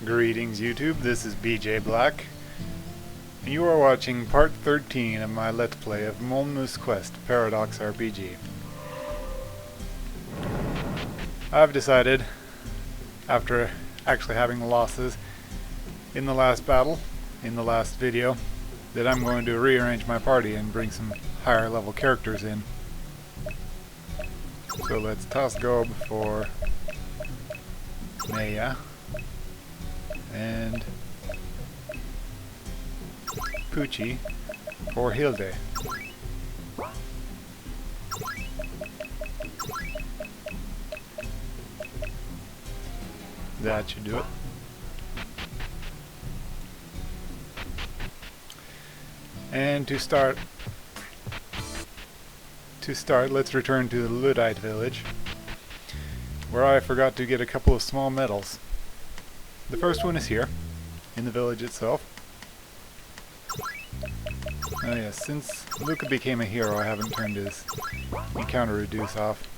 Greetings YouTube, this is BJ Black, and you are watching part 13 of my Let's Play of Molnus Quest Paradox RPG. I've decided, after actually having losses in the last battle, in the last video, that I'm going to rearrange my party and bring some higher level characters in. So let's toss Gob for Maya and Poochie for Hilda. That should do it. And to start, let's return to the Luddite village, where I forgot to get a couple of small medals. The first one is here, in the village itself. Oh yes, since Luka became a hero, I haven't turned his encounter reduce off.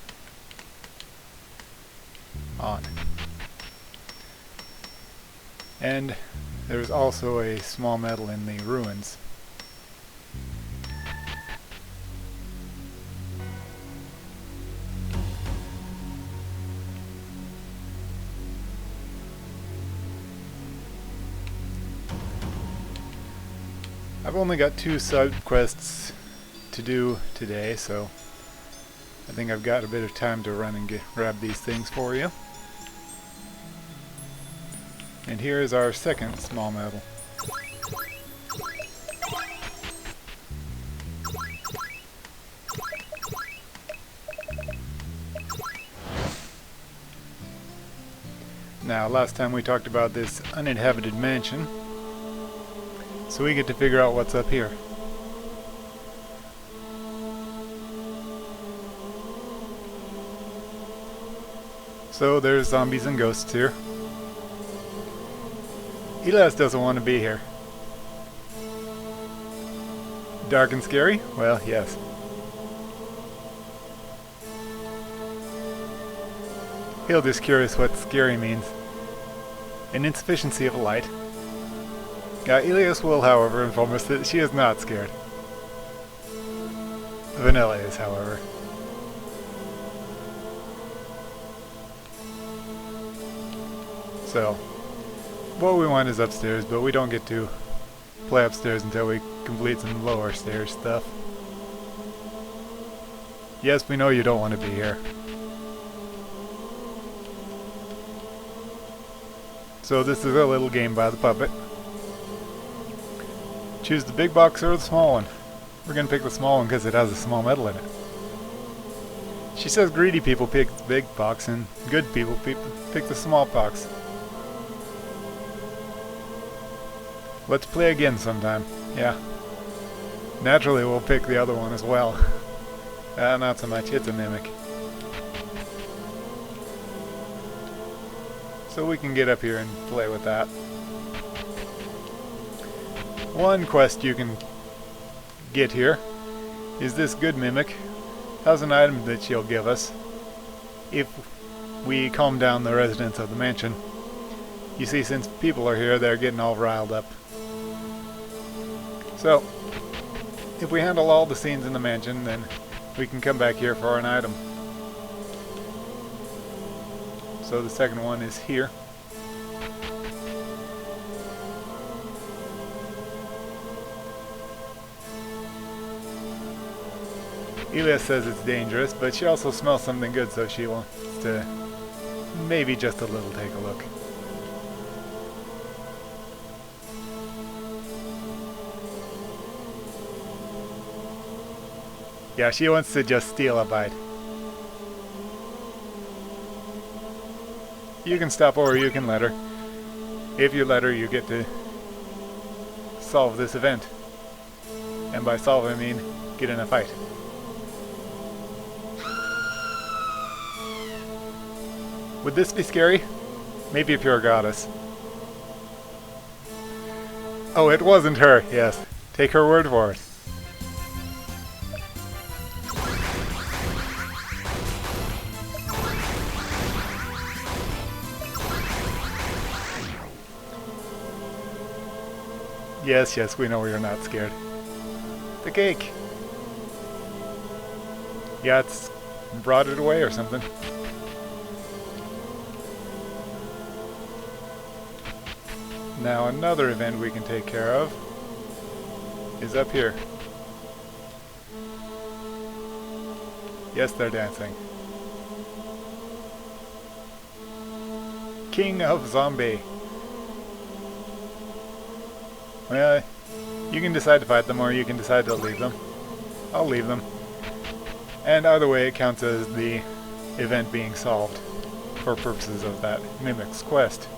On. And there's also a small medal in the ruins. I've only got 2 side quests to do today, so I think I've got a bit of time to run and grab these things for you. And here is our second small medal. Now, last time we talked about this uninhabited mansion, so we get to figure out what's up here. So there's zombies and ghosts here. Elias doesn't want to be here. Dark and scary? Well, yes. Hilda's curious what scary means. An insufficiency of light. Elias will, however, inform us that she is not scared. Vanilla is, however. So, what we want is upstairs, but we don't get to play upstairs until we complete some lower stairs stuff. Yes, we know you don't want to be here. So this is a little game by the puppet. Choose the big box or the small one. We're going to pick the small one because it has a small medal in it. She says greedy people pick the big box and good people pick the small box. Let's play again sometime. Yeah. Naturally we'll pick the other one as well. Not so much, it's a mimic. So we can get up here and play with that. One quest you can get here is this good mimic has an item that she'll give us if we calm down the residents of the mansion. You see, since people are here, they're getting all riled up. So, if we handle all the scenes in the mansion, then we can come back here for an item. So the second one is here. Elias says it's dangerous, but she also smells something good, so she wants to maybe just a little take a look. Yeah, she wants to just steal a bite. You can stop or you can let her. If you let her, you get to solve this event. And by solve, I mean get in a fight. Would this be scary? Maybe if you're a goddess. Oh, it wasn't her, yes. Take her word for it. Yes, yes, we know you're not scared. The cake! Yeah, it's brought it away or something. Now another event we can take care of is up here. Yes, they're dancing. King of Zombie. Well, you can decide to fight them or you can decide to leave them. I'll leave them. And either way, it counts as the event being solved for purposes of that Mimic's quest.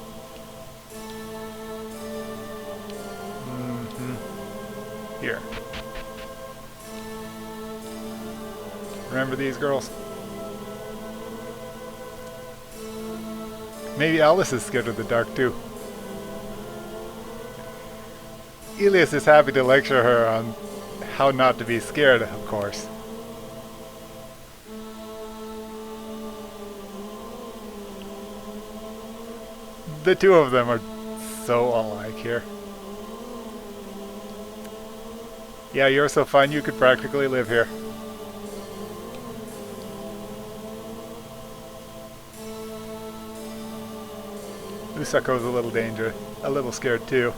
Here. Remember these girls? Maybe Alice is scared of the dark too. Elias is happy to lecture her on how not to be scared, of course. The two of them are so alike here. Yeah, you're so fine you could practically live here. Usako's a little scared too.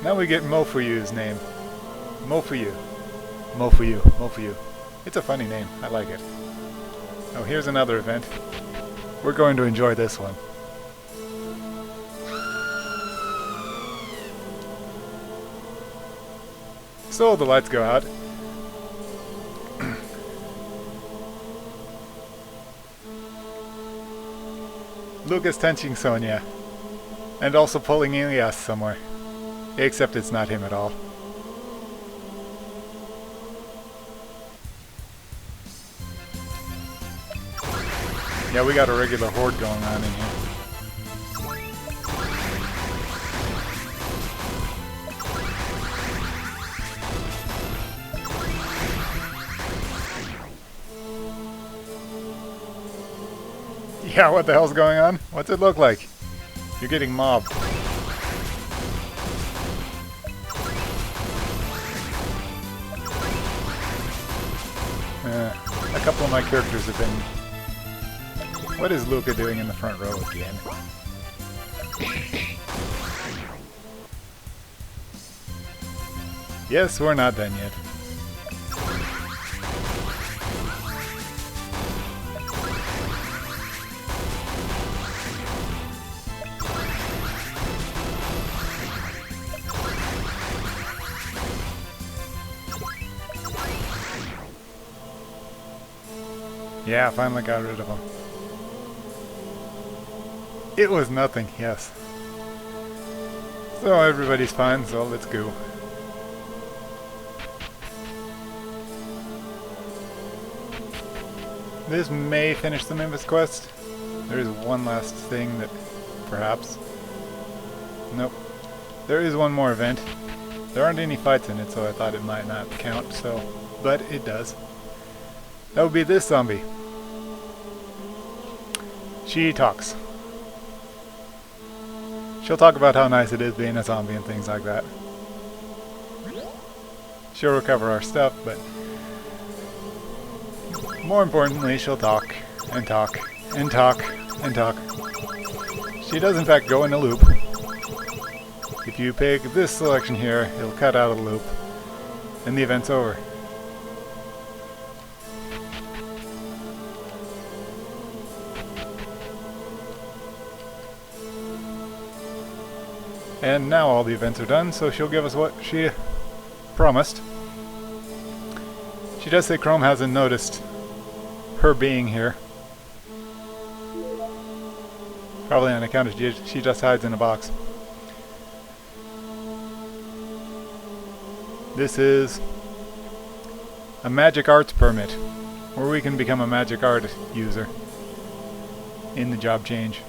Now we get Mofuyu's name. Mofuyu. Mofuyu. Mofuyu. It's a funny name. I like it. Oh, here's another event. We're going to enjoy this one. So the lights go out. Luka's touching Sonia. And also pulling Elias somewhere. Except it's not him at all. Yeah, we got a regular horde going on in here. Yeah, what the hell's going on? What's it look like? You're getting mobbed. A couple of my characters have been... What is Luka doing in the front row again? Yes, we're not done yet. Yeah, I finally got rid of him. It was nothing, yes. So everybody's fine, so let's go. This may finish the Memphis quest. There is one last thing that perhaps... Nope. There is one more event. There aren't any fights in it, so I thought it might not count, so... But it does. That would be this zombie. She talks. She'll talk about how nice it is being a zombie and things like that. She'll recover our stuff, but more importantly, she'll talk and talk and talk and talk. She does in fact go in a loop. If you pick this selection here, it'll cut out of the loop and the event's over. And now all the events are done, so she'll give us what she promised. She does say Chrome hasn't noticed her being here. Probably on account of she just hides in a box. This is a magic arts permit, where we can become a magic art user in the job change.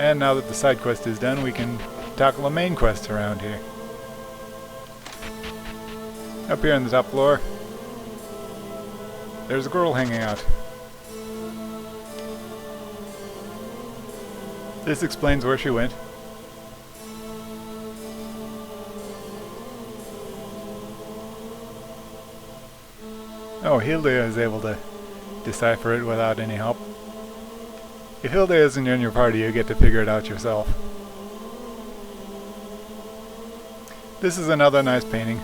And now that the side quest is done, we can tackle the main quest around here. Up here on the top floor, there's a girl hanging out. This explains where she went. Oh, Hilda is able to decipher it without any help. If Hilda isn't in your party, you get to figure it out yourself. This is another nice painting,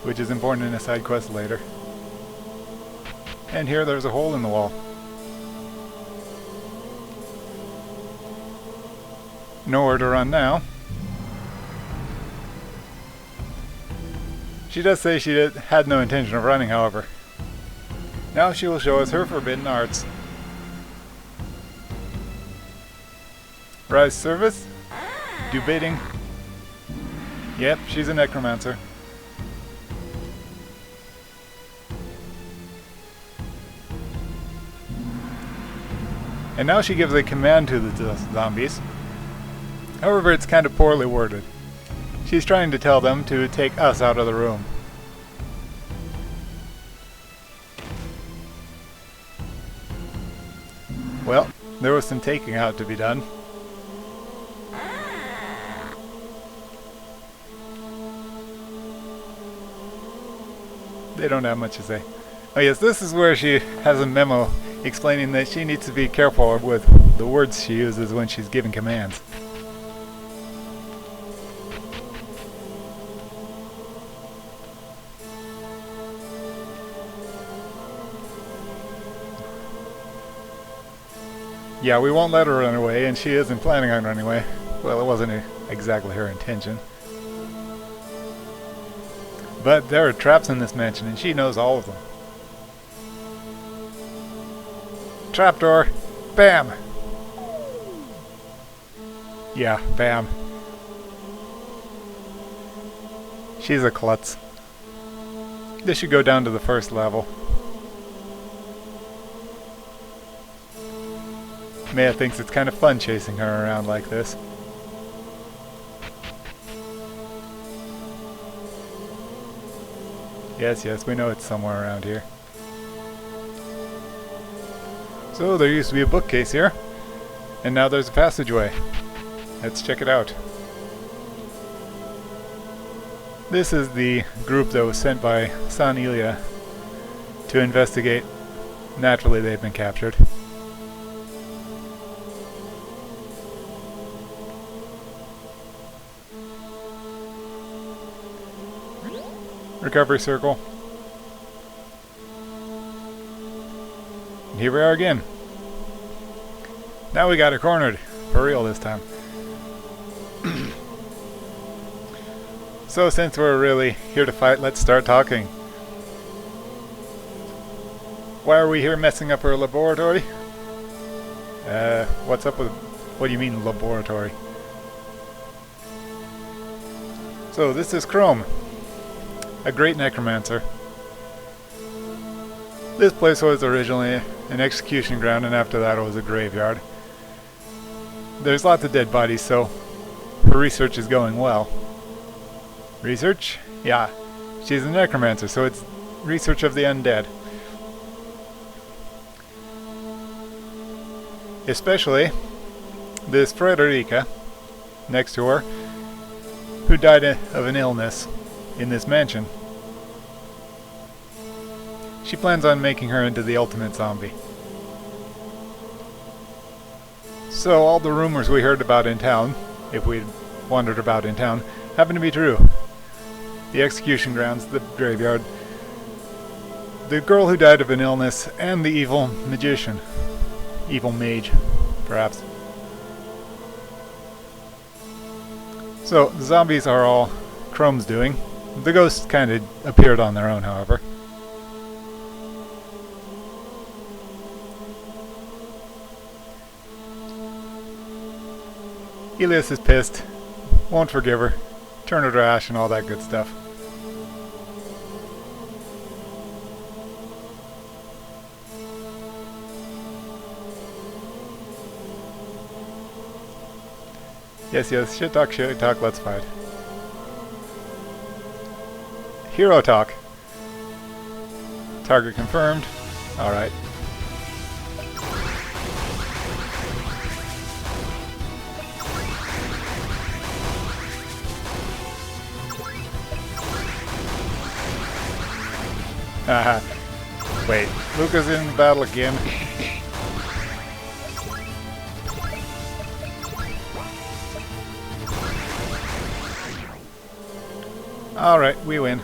which is important in a side quest later. And here there's a hole in the wall. Nowhere to run now. She does say she had no intention of running, however. Now she will show us her forbidden arts. Rise service? Do bidding? Yep, she's a necromancer. And now she gives a command to the zombies. However, it's kind of poorly worded. She's trying to tell them to take us out of the room. Well, there was some taking out to be done. They don't have much to say. Oh yes, this is where she has a memo explaining that she needs to be careful with the words she uses when she's giving commands. Yeah, we won't let her run away, and she isn't planning on running away. Well, it wasn't exactly her intention. But there are traps in this mansion, and she knows all of them. Trapdoor! Bam! Yeah, bam. She's a klutz. This should go down to the first level. Maya thinks it's kind of fun chasing her around like this. Yes, yes, we know it's somewhere around here. So there used to be a bookcase here, and now there's a passageway. Let's check it out. This is the group that was sent by San Ilia to investigate. Naturally, they've been captured. Recovery circle. And here we are again. Now we got her cornered. For real this time. So since we're really here to fight, let's start talking. Why are we here messing up her laboratory? What's up with... What do you mean laboratory? So this is Chrome, a great necromancer. This place was originally an execution ground, and after that it was a graveyard. There's lots of dead bodies, so her research is going well. Research? Yeah. She's a necromancer, so it's research of the undead. Especially this Frederica, next to her, who died of an illness in this mansion. She plans on making her into the ultimate zombie. So all the rumors we heard about in town, if we'd wandered about in town, happen to be true. The execution grounds, the graveyard, the girl who died of an illness, and the evil magician. Evil mage, perhaps. So, the zombies are all Chrome's doing. The ghosts kind of appeared on their own, however. Elias is pissed, won't forgive her, turn her to ash and all that good stuff. Yes, yes, shit talk, let's fight. Hero talk. Target confirmed. Alright. Haha. Wait, Luka's in battle again. Alright, we win.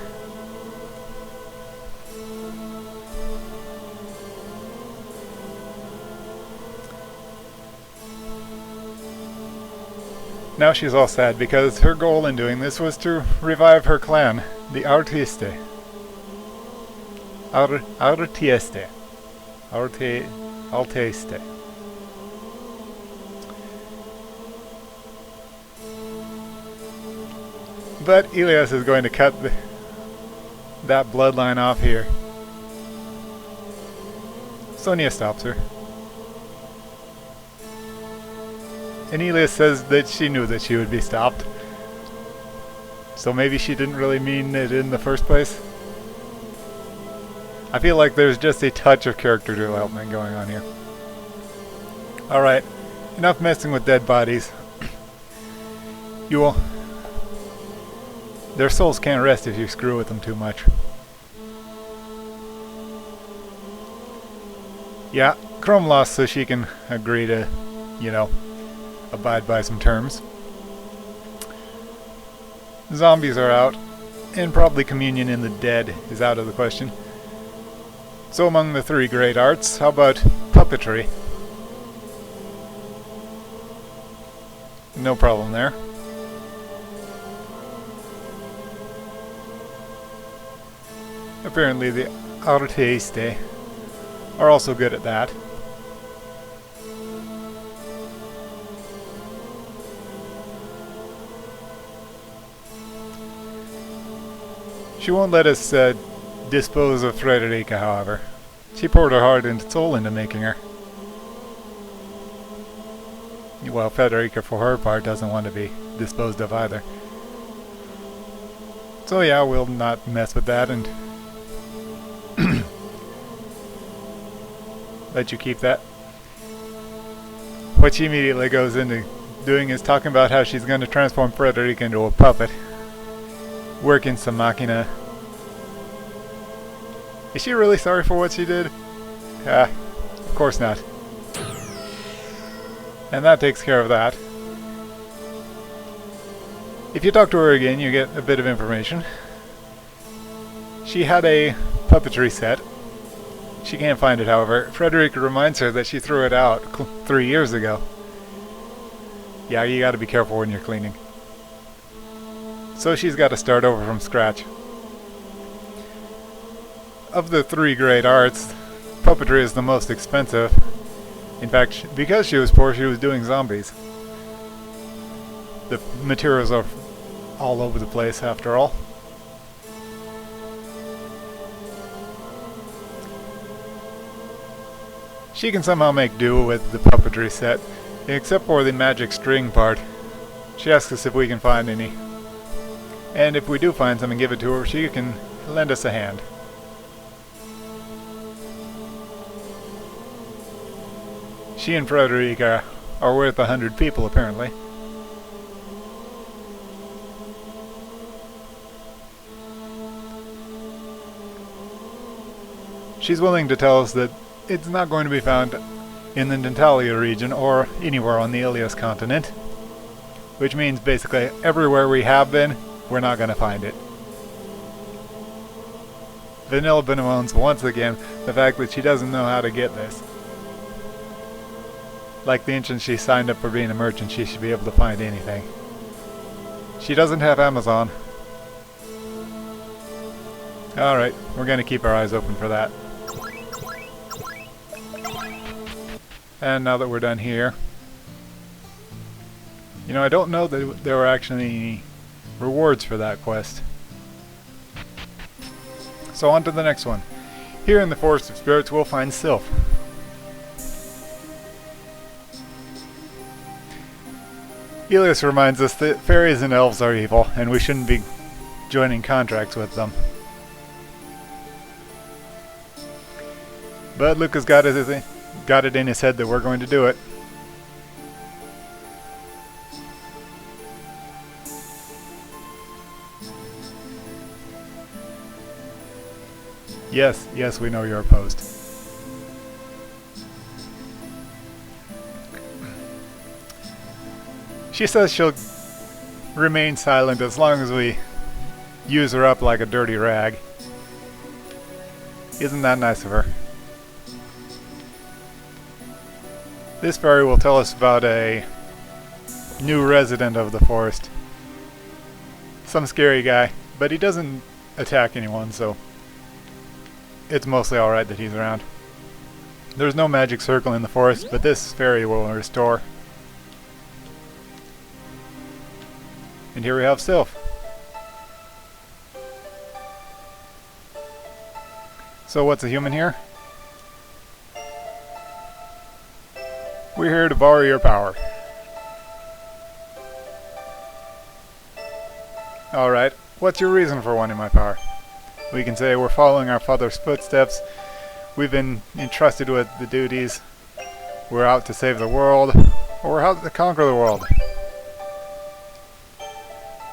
Now she's all sad because her goal in doing this was to revive her clan, the Artiste. Artiste. Alteste. But Elias is going to cut that bloodline off here. Sonia stops her. And Elias says that she knew that she would be stopped. So maybe she didn't really mean it in the first place. I feel like there's just a touch of character development going on here. Alright, enough messing with dead bodies. You will... Their souls can't rest if you screw with them too much. Yeah, Chrome lost so she can agree to, you know, abide by some terms. Zombies are out, and probably communion in the dead is out of the question. So among the three great arts, how about puppetry? No problem there. Apparently the artistes are also good at that. She won't let us dispose of Frederica, however. She poured her heart and soul into making her. Well, Frederica, for her part, doesn't want to be disposed of either. So yeah, we'll not mess with that and let you keep that. What she immediately goes into doing is talking about how she's going to transform Frederica into a puppet. Working some machina. Is she really sorry for what she did? Of course not. And that takes care of that. If you talk to her again, you get a bit of information. She had a puppetry set. She can't find it, however. Frederica reminds her that she threw it out 3 years ago. Yeah, you gotta be careful when you're cleaning. So she's got to start over from scratch. Of the three great arts, puppetry is the most expensive. In fact, because she was poor, she was doing zombies. The materials are all over the place, after all. She can somehow make do with the puppetry set, except for the magic string part. She asks us if we can find any. And if we do find some and give it to her, she can lend us a hand. She and Frederica are worth 100 people, apparently. She's willing to tell us that it's not going to be found in the Natalia region or anywhere on the Ilias continent. Which means basically everywhere we have been, we're not going to find it. Vanilla bemoans once again the fact that she doesn't know how to get this. Like the instant she signed up for being a merchant, she should be able to find anything. She doesn't have Amazon. Alright, we're going to keep our eyes open for that. And now that we're done here, you know, I don't know that there were actually any rewards for that quest. So on to the next one. Here in the Forest of Spirits we'll find Sylph. Elias reminds us that fairies and elves are evil, and we shouldn't be joining contracts with them. But Luka's got it in his head that we're going to do it. Yes, yes, we know you're opposed. She says she'll remain silent as long as we use her up like a dirty rag. Isn't that nice of her? This fairy will tell us about a new resident of the forest. Some scary guy, but he doesn't attack anyone, so it's mostly alright that he's around. There's no magic circle in the forest, but this fairy will restore. And here we have Sylph. So what's a human here? We're here to borrow your power. Alright, what's your reason for wanting my power? We can say we're following our father's footsteps. We've been entrusted with the duties. We're out to save the world, or we're out to conquer the world.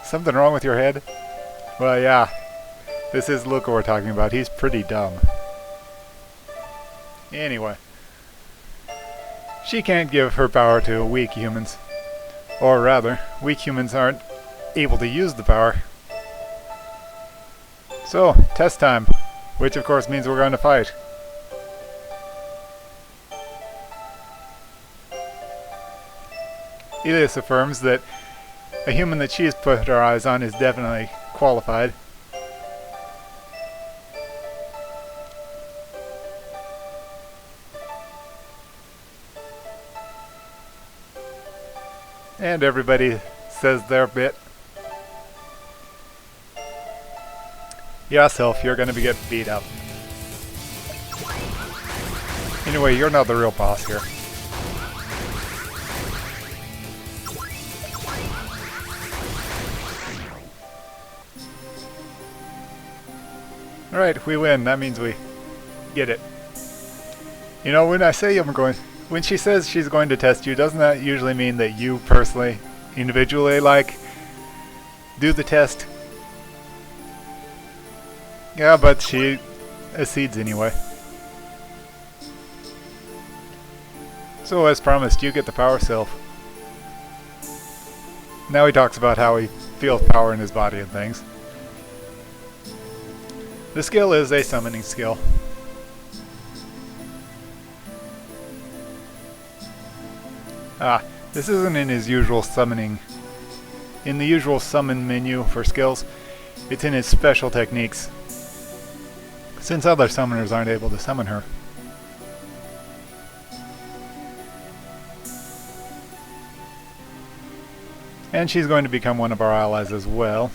Something wrong with your head? Well, yeah. This is Luka we're talking about. He's pretty dumb. Anyway. She can't give her power to weak humans. Or rather, weak humans aren't able to use the power. So, test time. Which of course means we're going to fight. Elias affirms that a human that she's put her eyes on is definitely qualified. And everybody says their bit. Yeah, Sylph, you're gonna get beat up. Anyway, you're not the real boss here. Alright, we win. That means we get it. You know, when I say I'm going... When she says she's going to test you, doesn't that usually mean that you personally, individually, like, do the test? Yeah, but she accedes anyway. So as promised, you get the power Sylph. Now he talks about how he feels power in his body and things. The skill is a summoning skill. Ah, this isn't in his usual summoning. In the usual summon menu for skills, it's in his special techniques. Since other summoners aren't able to summon her. And she's going to become one of our allies as well.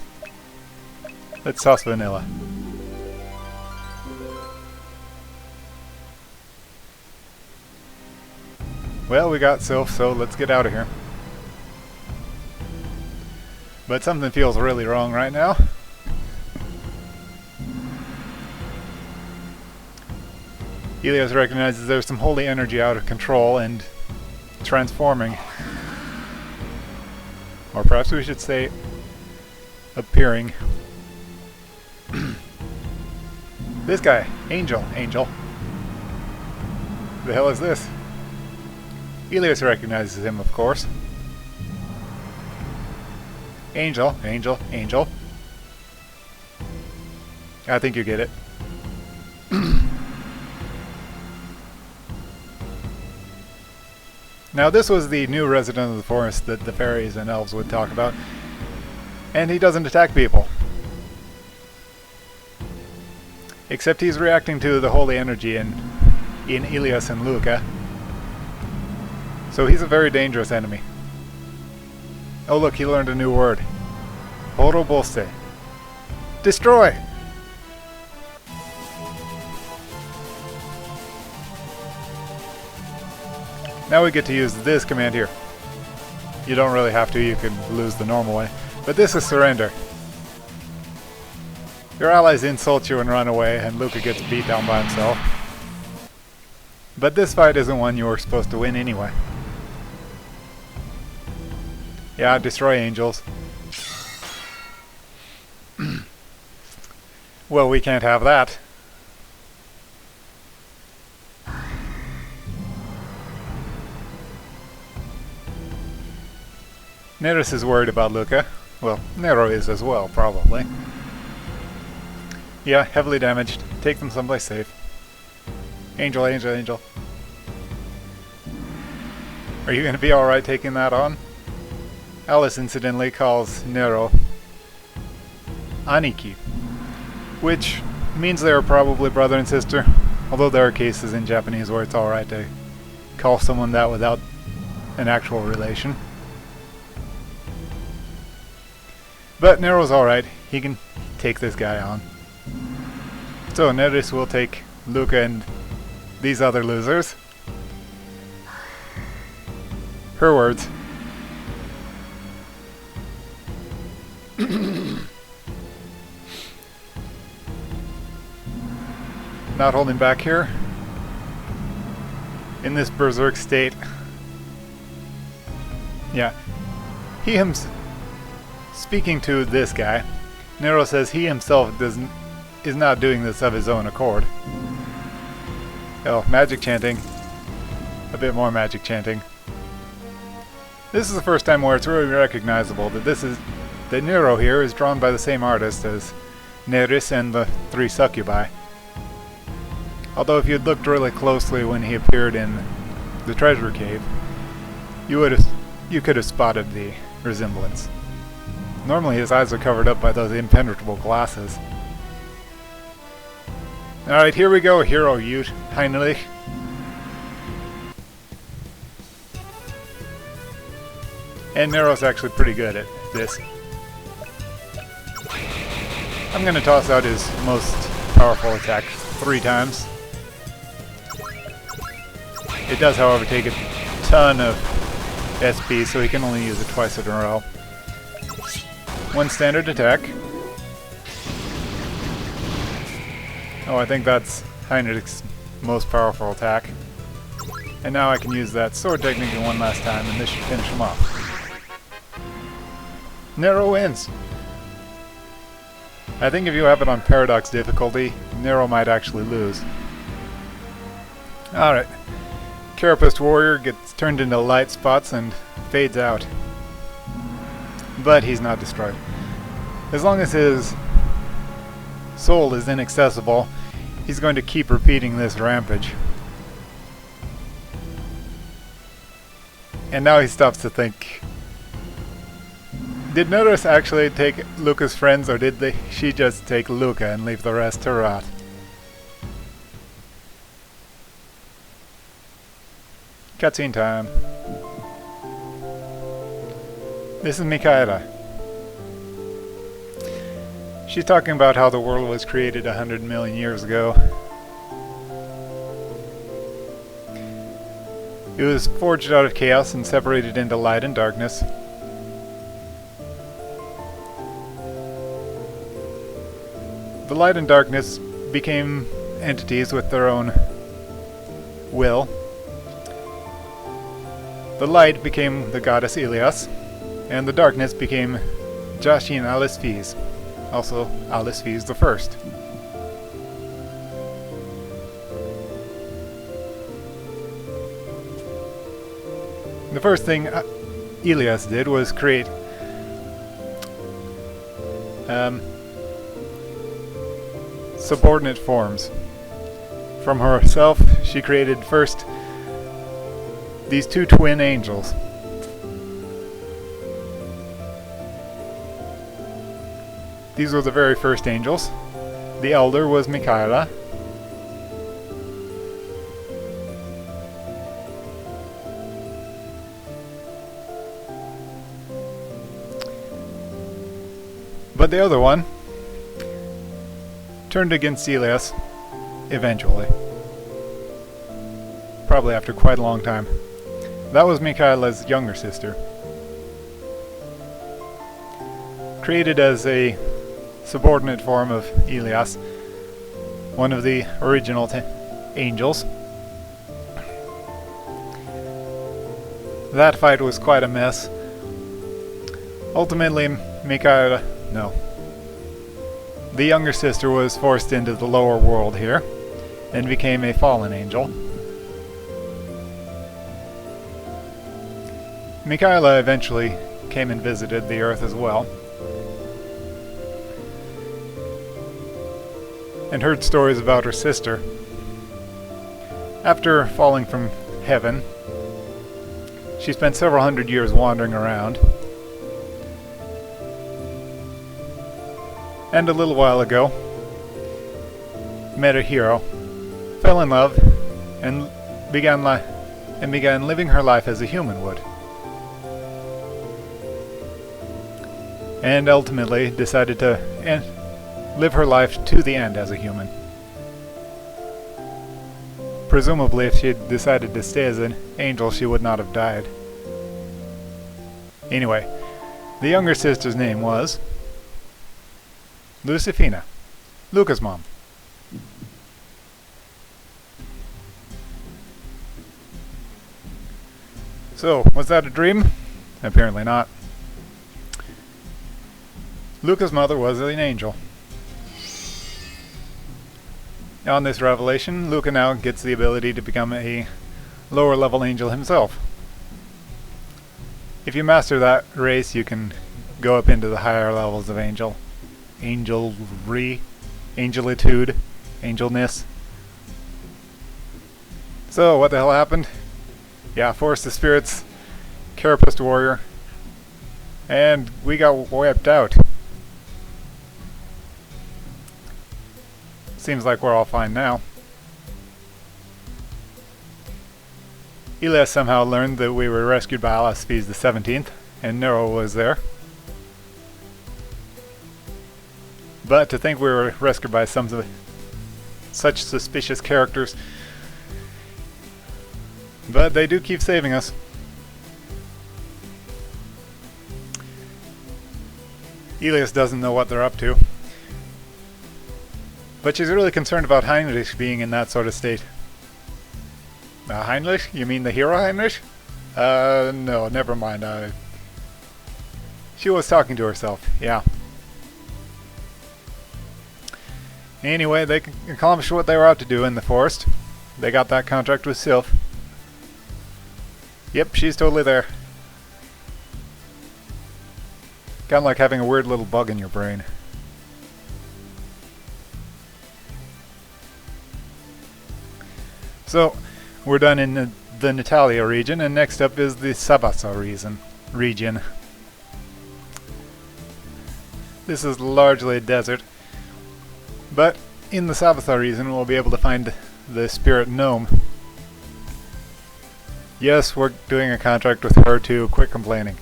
Let's toss vanilla. Well, we got Sylph, so let's get out of here. But something feels really wrong right now. Elias recognizes there's some holy energy out of control and transforming. Or perhaps we should say appearing. This guy, Angel. The hell is this? Elias recognizes him, of course. Angel. I think you get it. Now this was the new resident of the forest that the fairies and elves would talk about. And he doesn't attack people. Except he's reacting to the holy energy in Elias and Luka. So he's a very dangerous enemy. Oh look, he learned a new word. Horobose. Destroy! Now we get to use this command here. You don't really have to, you can lose the normal way. But this is surrender. Your allies insult you and run away, and Luka gets beat down by himself. But this fight isn't one you were supposed to win anyway. Yeah, destroy angels. Well, we can't have that. Neris is worried about Luka. Well, Nero is as well, probably. Yeah, heavily damaged. Take them someplace safe. Angel, Angel, Angel. Are you gonna be alright taking that on? Alice incidentally calls Nero Aniki, which means they are probably brother and sister, although there are cases in Japanese where it's alright to call someone that without an actual relation. But Nero's alright, he can take this guy on. So Neris will take Luka and these other losers. Her words. Not holding back here. In this berserk state. Yeah. Speaking to this guy, Nero says he himself is not doing this of his own accord. Oh, magic chanting. A bit more magic chanting. This is the first time where it's really recognizable that Nero here is drawn by the same artist as Neris and the three succubi. Although if you'd looked really closely when he appeared in the treasure cave, you could have spotted the resemblance. Normally his eyes are covered up by those impenetrable glasses. Alright, here we go, hero Ute, Heinrich. And Nero's actually pretty good at this. I'm gonna toss out his most powerful attack 3 times. It does, however, take a ton of SP, so he can only use it twice in a row. 1 standard attack. Oh, I think that's Heinrich's most powerful attack. And now I can use that sword technique one last time, and this should finish him off. Nero wins! I think if you have it on Paradox difficulty, Nero might actually lose. Alright. Carapace Warrior gets turned into light spots and fades out. But he's not destroyed. As long as his soul is inaccessible, he's going to keep repeating this rampage. And now he stops to think. Did Neris actually take Luka's friends, or did she just take Luka and leave the rest to rot? Cutscene time. This is Mikaela. She's talking about how the world was created 100 million years ago. It was forged out of chaos and separated into light and darkness. The light and darkness became entities with their own will. The light became the goddess Ilias, and the darkness became Jashin Alice Fies, also Alice Fies the First. The first thing Ilias did was create subordinate forms. From herself, she created first these 2 twin angels. These were the very first angels. The elder was Mikaela. But the other one turned against Ilias eventually. Probably after quite a long time. That was Mikaela's younger sister. Created as a subordinate form of Ilias, one of the original angels. That fight was quite a mess. Ultimately, the younger sister was forced into the lower world here, and became a fallen angel. Mikaela eventually came and visited the Earth as well, and heard stories about her sister. After falling from heaven, she spent several hundred years wandering around, and a little while ago met a hero, fell in love, and began living her life as a human would, and ultimately decided to live her life to the end as a human. Presumably, if she had decided to stay as an angel, she would not have died. Anyway, the younger sister's name was Lucifina, Luka's mom. So, was that a dream? Apparently not. Luka's mother was an angel. On this revelation, Luka now gets the ability to become a lower level angel himself. If you master that race, you can go up into the higher levels of angel. Angelry, angelitude, angelness. So, what the hell happened? Yeah, Force the Spirits, Carapace Warrior, and we got wiped out. Seems like we're all fine now. Ilia somehow learned that we were rescued by Alasphes the 17th, and Nero was there. But to think we were rescued by such suspicious characters. But they do keep saving us. Elias doesn't know what they're up to. But she's really concerned about Heinrich being in that sort of state. Heinrich? You mean the hero Heinrich? No, never mind. She was talking to herself, yeah. Anyway, they accomplished what they were out to do in the forest. They got that contract with Sylph. Yep, she's totally there. Kind of like having a weird little bug in your brain. So, we're done in the Natalia region, and next up is the Sabasa region. This is largely a desert, but in the Sabasa region we'll be able to find the spirit gnome. Yes, we're doing a contract with her too, quit complaining.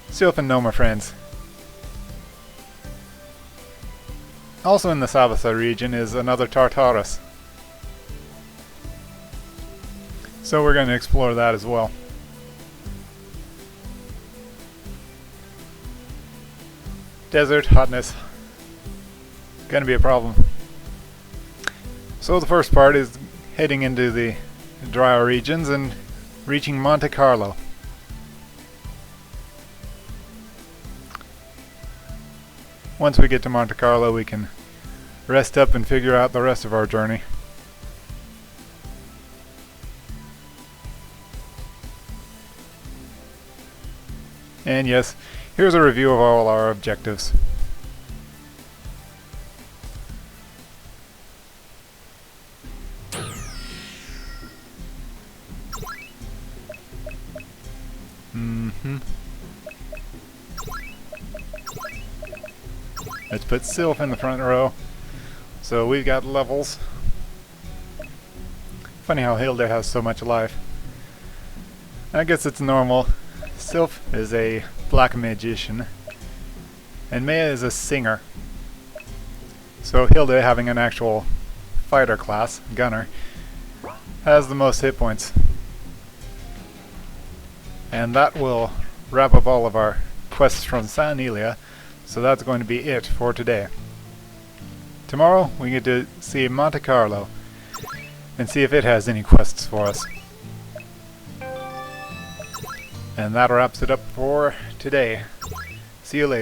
Sylph and gnome are friends. Also in the Sabasa region is another Tartarus. So we're going to explore that as well. Desert, hotness. Going to be a problem. So the first part is heading into the drier regions and reaching Monte Carlo. Once we get to Monte Carlo, we can rest up and figure out the rest of our journey. And yes, here's a review of all our objectives. Let's put Sylph in the front row. So we've got levels. Funny how Hilda has so much life. I guess it's normal. Sylph is a black magician, and Maya is a singer. So Hilda, having an actual fighter class, gunner, has the most hit points. And that will wrap up all of our quests from San Ilia, so that's going to be it for today. Tomorrow we get to see Monte Carlo and see if it has any quests for us. And that wraps it up for today. See you later.